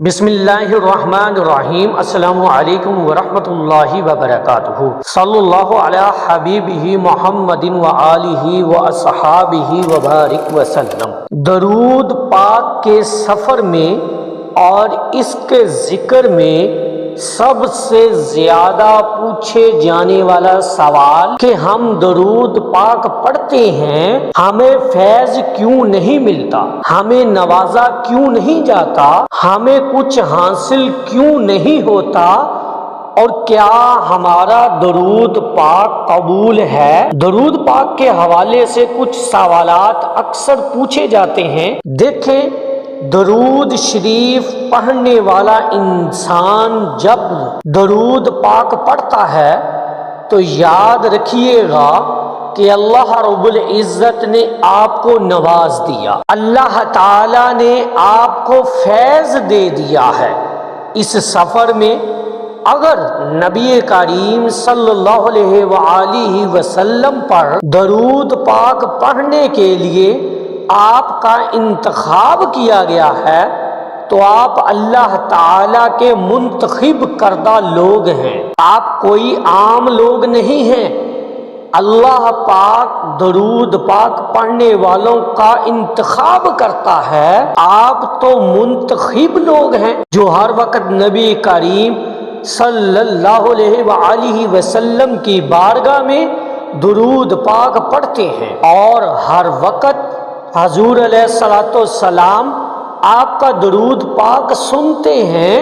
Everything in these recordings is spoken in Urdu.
بسم اللہ الرحمن الرحیم۔ السلام علیکم ورحمۃ اللہ وبرکاتہ۔ صلی اللہ علی حبیبہ محمد وآلہ واصحابہ وبارک وسلم۔ درود پاک کے سفر میں اور اس کے ذکر میں سب سے زیادہ پوچھے جانے والا سوال کہ ہم درود پاک پڑھتے ہیں، ہمیں فیض کیوں نہیں ملتا، ہمیں نوازا کیوں نہیں جاتا، ہمیں کچھ حاصل کیوں نہیں ہوتا، اور کیا ہمارا درود پاک قبول ہے؟ درود پاک کے حوالے سے کچھ سوالات اکثر پوچھے جاتے ہیں۔ دیکھیں، درود شریف پڑھنے والا انسان جب درود پاک پڑھتا ہے تو یاد رکھیے گا کہ اللہ رب العزت نے آپ کو نواز دیا، اللہ تعالی نے آپ کو فیض دے دیا ہے۔ اس سفر میں اگر نبی کریم صلی اللہ علیہ وآلہ وسلم پر درود پاک پڑھنے کے لیے آپ کا انتخاب کیا گیا ہے تو آپ اللہ تعالی کے منتخب کردہ لوگ ہیں، آپ کوئی عام لوگ نہیں ہیں۔ اللہ پاک درود پاک پڑھنے والوں کا انتخاب کرتا ہے، آپ تو منتخب لوگ ہیں جو ہر وقت نبی کریم صلی اللہ علیہ وآلہ وسلم کی بارگاہ میں درود پاک پڑھتے ہیں، اور ہر وقت حضور علیہ الصلوۃ والسلام آپ کا درود پاک سنتے ہیں،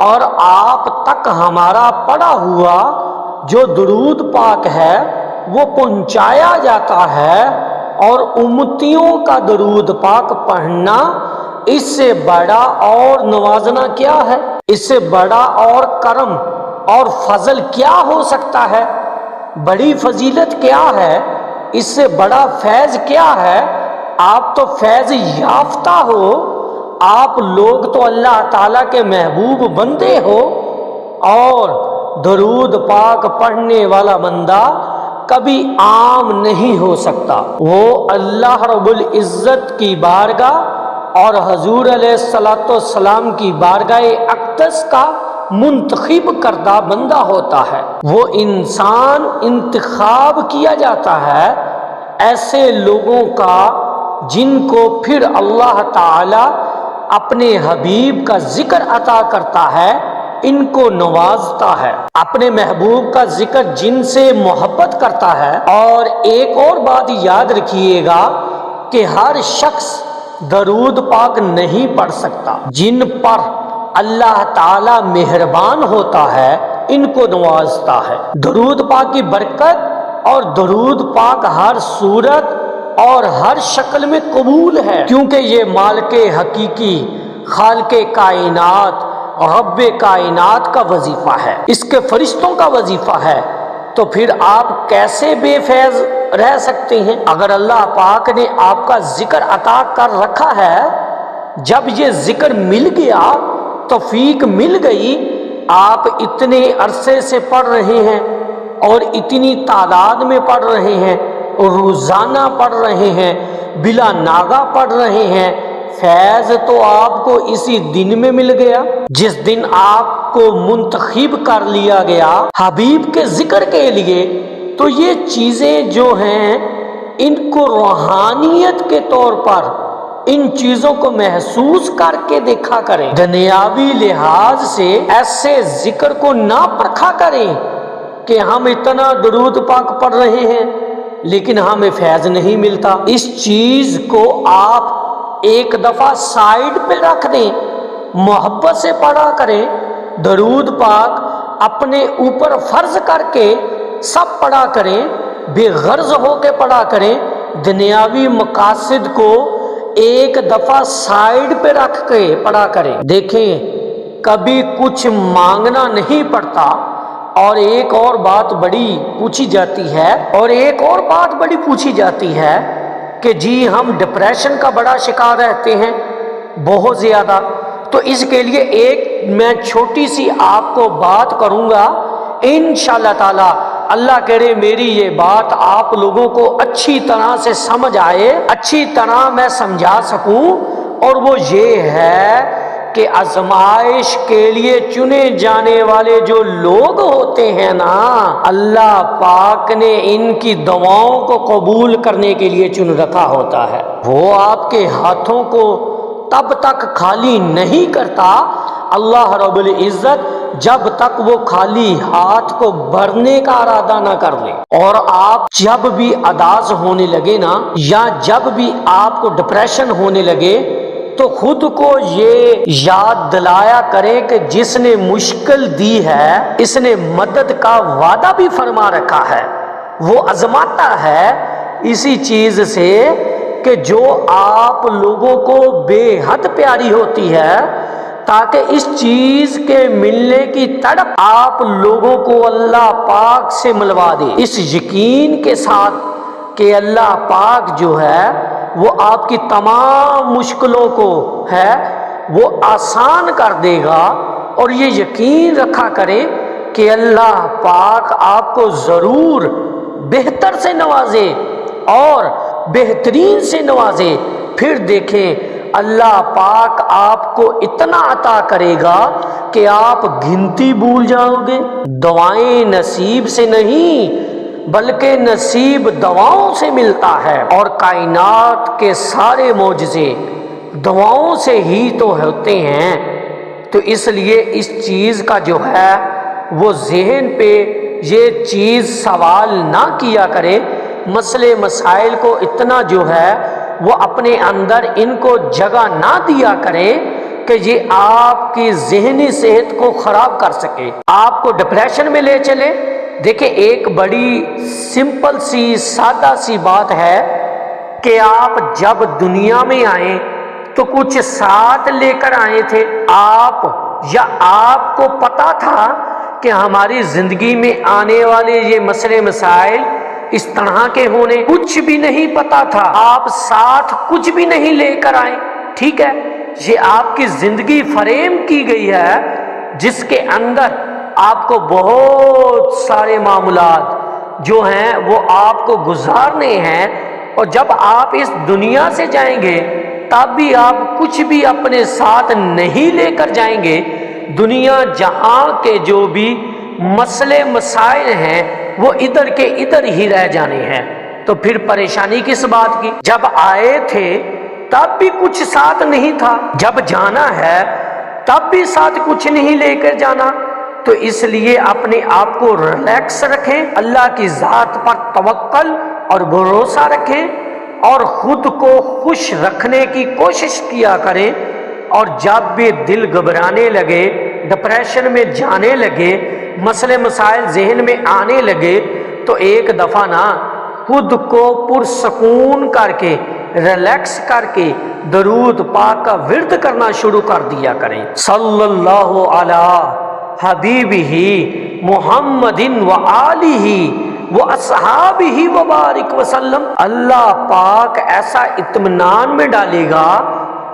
اور آپ تک ہمارا پڑھا ہوا جو درود پاک ہے وہ پہنچایا جاتا ہے، اور امتیوں کا درود پاک پڑھنا اس سے بڑا اور نوازنا کیا ہے؟ اس سے بڑا اور کرم اور فضل کیا ہو سکتا ہے؟ بڑی فضیلت کیا ہے؟ اس سے بڑا فیض کیا ہے؟ آپ تو فیض یافتہ ہو، آپ لوگ تو اللہ تعالیٰ کے محبوب بندے ہو، اور درود پاک پڑھنے والا بندہ کبھی عام نہیں ہو سکتا۔ وہ اللہ رب العزت کی بارگاہ اور حضور علیہ الصلوۃ والسلام کی بارگاہ اقدس کا منتخب کردہ بندہ ہوتا ہے۔ وہ انسان انتخاب کیا جاتا ہے ایسے لوگوں کا جن کو پھر اللہ تعالی اپنے حبیب کا ذکر عطا کرتا ہے، ان کو نوازتا ہے، اپنے محبوب کا ذکر جن سے محبت کرتا ہے۔ اور ایک اور بات یاد رکھیے گا کہ ہر شخص درود پاک نہیں پڑھ سکتا، جن پر اللہ تعالی مہربان ہوتا ہے ان کو نوازتا ہے۔ درود پاک کی برکت اور درود پاک ہر صورت اور ہر شکل میں قبول ہے، کیونکہ یہ مالک حقیقی، خالق کائنات، رب کائنات کا وظیفہ ہے، اس کے فرشتوں کا وظیفہ ہے۔ تو پھر آپ کیسے بے فیض رہ سکتے ہیں؟ اگر اللہ پاک نے آپ کا ذکر عطا کر رکھا ہے، جب یہ ذکر مل گیا، توفیق مل گئی، آپ اتنے عرصے سے پڑھ رہے ہیں اور اتنی تعداد میں پڑھ رہے ہیں، روزانہ پڑھ رہے ہیں، بلا ناغہ پڑھ رہے ہیں، فیض تو آپ کو اسی دن میں مل گیا جس دن آپ کو منتخب کر لیا گیا حبیب کے ذکر کے لیے۔ تو یہ چیزیں جو ہیں ان کو روحانیت کے طور پر ان چیزوں کو محسوس کر کے دیکھا کریں، دنیاوی لحاظ سے ایسے ذکر کو نہ پرکھا کریں کہ ہم اتنا درود پاک پڑھ رہے ہیں لیکن ہمیں فیض نہیں ملتا۔ اس چیز کو آپ ایک دفعہ سائیڈ پہ رکھ دیں، محبت سے پڑھا کریں، درود پاک اپنے اوپر فرض کر کے سب پڑھا کریں، بے غرض ہو کے پڑھا کریں، دنیاوی مقاصد کو ایک دفعہ سائیڈ پہ رکھ کے پڑھا کریں۔ دیکھیں، کبھی کچھ مانگنا نہیں پڑتا۔ اور ایک اور بات بڑی پوچھی جاتی ہے کہ جی ہم ڈپریشن کا بڑا شکار رہتے ہیں، بہت زیادہ۔ تو اس کے لیے ایک میں چھوٹی سی آپ کو بات کروں گا، انشاءاللہ تعالی اللہ کرے میری یہ بات آپ لوگوں کو اچھی طرح سے سمجھ آئے، اچھی طرح میں سمجھا سکوں، اور وہ یہ ہے کہ آزمائش کے لیے چنے جانے والے جو لوگ ہوتے ہیں نا، اللہ پاک نے ان کی دعاؤں کو قبول کرنے کے لیے چن رکھا ہوتا ہے۔ وہ آپ کے ہاتھوں کو تب تک خالی نہیں کرتا اللہ رب العزت جب تک وہ خالی ہاتھ کو بھرنے کا ارادہ نہ کر لے۔ اور آپ جب بھی اداس ہونے لگے نا، یا جب بھی آپ کو ڈپریشن ہونے لگے، تو خود کو یہ یاد دلایا کریں کہ جس نے مشکل دی ہے اس نے مدد کا وعدہ بھی فرما رکھا ہے۔ وہ آزماتا ہے اسی چیز سے کہ جو آپ لوگوں کو بے حد پیاری ہوتی ہے، تاکہ اس چیز کے ملنے کی تڑپ آپ لوگوں کو اللہ پاک سے ملوا دے، اس یقین کے ساتھ کہ اللہ پاک جو ہے وہ آپ کی تمام مشکلوں کو ہے وہ آسان کر دے گا۔ اور یہ یقین رکھا کریں کہ اللہ پاک آپ کو ضرور بہتر سے نوازے اور بہترین سے نوازے۔ پھر دیکھیں اللہ پاک آپ کو اتنا عطا کرے گا کہ آپ گنتی بھول جاؤ گے۔ دعائیں نصیب سے نہیں بلکہ نصیب دعاؤں سے ملتا ہے، اور کائنات کے سارے معجزے دعاؤں سے ہی تو ہوتے ہیں۔ تو اس لیے اس چیز کا جو ہے وہ ذہن پہ یہ چیز سوال نہ کیا کرے، مسئلے مسائل کو اتنا جو ہے وہ اپنے اندر ان کو جگہ نہ دیا کرے کہ یہ آپ کی ذہنی صحت کو خراب کر سکے، آپ کو ڈپریشن میں لے چلے۔ دیکھیں ایک بڑی سمپل سی سادہ سی بات ہے کہ آپ جب دنیا میں آئے تو کچھ ساتھ لے کر آئے تھے آپ کو پتا تھا کہ ہماری زندگی میں آنے والے یہ مسئلے مسائل اس طرح کے ہونے؟ کچھ بھی نہیں پتا تھا، آپ ساتھ کچھ بھی نہیں لے کر آئے، ٹھیک ہے؟ یہ آپ کی زندگی فریم کی گئی ہے جس کے اندر آپ کو بہت سارے معاملات جو ہیں وہ آپ کو گزارنے ہیں، اور جب آپ اس دنیا سے جائیں گے تب بھی آپ کچھ بھی اپنے ساتھ نہیں لے کر جائیں گے۔ دنیا جہاں کے جو بھی مسئلے مسائل ہیں وہ ادھر کے ادھر ہی رہ جانے ہیں، تو پھر پریشانی کس بات کی؟ جب آئے تھے تب بھی کچھ ساتھ نہیں تھا، جب جانا ہے تب بھی ساتھ کچھ نہیں لے کر جانا۔ تو اس لیے اپنے آپ کو ریلیکس رکھیں، اللہ کی ذات پر توکل اور بھروسہ رکھیں، اور خود کو خوش رکھنے کی کوشش کیا کریں۔ اور جب بھی دل گھبرانے لگے، ڈپریشن میں جانے لگے، مسئلے مسائل ذہن میں آنے لگے، تو ایک دفعہ نا خود کو پرسکون کر کے ریلیکس کر کے درود پاک کا ورد کرنا شروع کر دیا کریں۔ صلی اللہ علیہ حبیبہ محمد وآلہ واصحابہ وبارک وسلم۔ اللہ پاک ایسا اطمینان میں ڈالے گا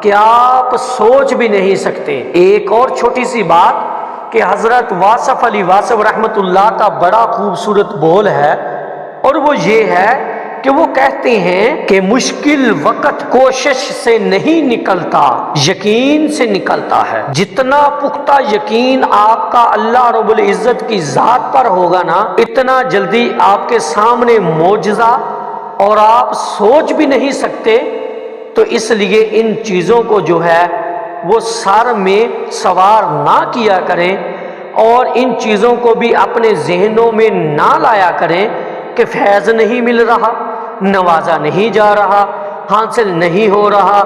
کہ آپ سوچ بھی نہیں سکتے۔ ایک اور چھوٹی سی بات کہ حضرت واصف علی واصف رحمت اللہ کا بڑا خوبصورت بول ہے، اور وہ یہ ہے کہ وہ کہتے ہیں کہ مشکل وقت کوشش سے نہیں نکلتا، یقین سے نکلتا ہے۔ جتنا پختہ یقین آپ کا اللہ رب العزت کی ذات پر ہوگا نا، اتنا جلدی آپ کے سامنے معجزہ اور آپ سوچ بھی نہیں سکتے۔ تو اس لیے ان چیزوں کو جو ہے وہ سر میں سوار نہ کیا کریں، اور ان چیزوں کو بھی اپنے ذہنوں میں نہ لایا کریں کہ فیض نہیں مل رہا، نوازا نہیں جا رہا، حاصل نہیں ہو رہا۔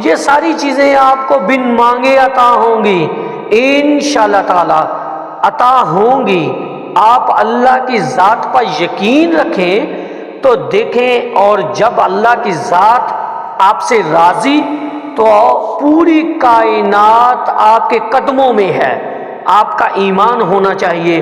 یہ ساری چیزیں آپ کو بن مانگے عطا ہوں گی، انشاءاللہ تعالی عطا ہوں گی۔ آپ اللہ کی ذات پر یقین رکھیں تو دیکھیں، اور جب اللہ کی ذات آپ سے راضی تو پوری کائنات آپ کے قدموں میں ہے۔ آپ کا ایمان ہونا چاہیے،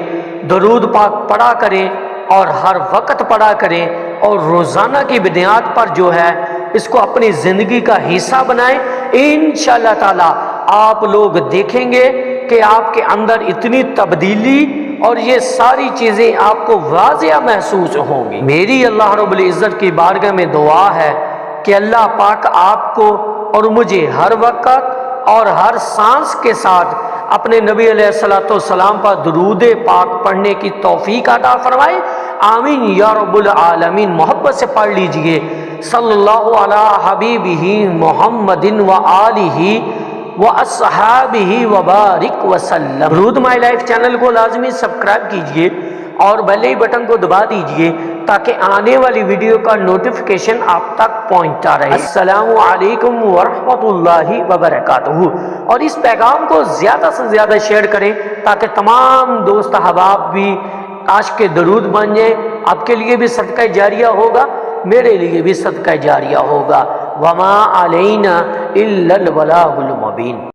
درود پاک پڑھا کریں اور ہر وقت پڑھا کریں، اور روزانہ کی بنیاد پر جو ہے اس کو اپنی زندگی کا حصہ بنائیں۔ انشاءاللہ تعالی آپ لوگ دیکھیں گے کہ آپ کے اندر اتنی تبدیلی اور یہ ساری چیزیں آپ کو واضح محسوس ہوں گی۔ میری اللہ رب العزت کی بارگاہ میں دعا ہے کہ اللہ پاک آپ کو اور مجھے ہر وقت اور ہر سانس کے ساتھ اپنے نبی علیہ الصلوۃ والسلام پر درود پاک پڑھنے کی توفیق عطا فرمائے، آمین یا رب العالمین۔ محبت سے پڑھ لیجئے صلی اللہ علی حبیبہ محمد و آلہ و اصحابہ وبارک وسلم۔ درود مائی لائف چینل کو لازمی سبسکرائب کیجئے اور بیل بٹن کو دبا دیجئے تاکہ آنے والی ویڈیو کا نوٹیفیکیشن آپ تک پہنچتا رہے۔ السلام علیکم ورحمۃ اللہ وبرکاتہ۔ اور اس پیغام کو زیادہ سے زیادہ شیئر کریں تاکہ تمام دوست احباب بھی عاشق درود بن جائیں۔ آپ کے لیے بھی صدقہ جاریہ ہوگا، میرے لیے بھی صدقہ جاریہ ہوگا۔ وما علینا الا البلاغ المبین۔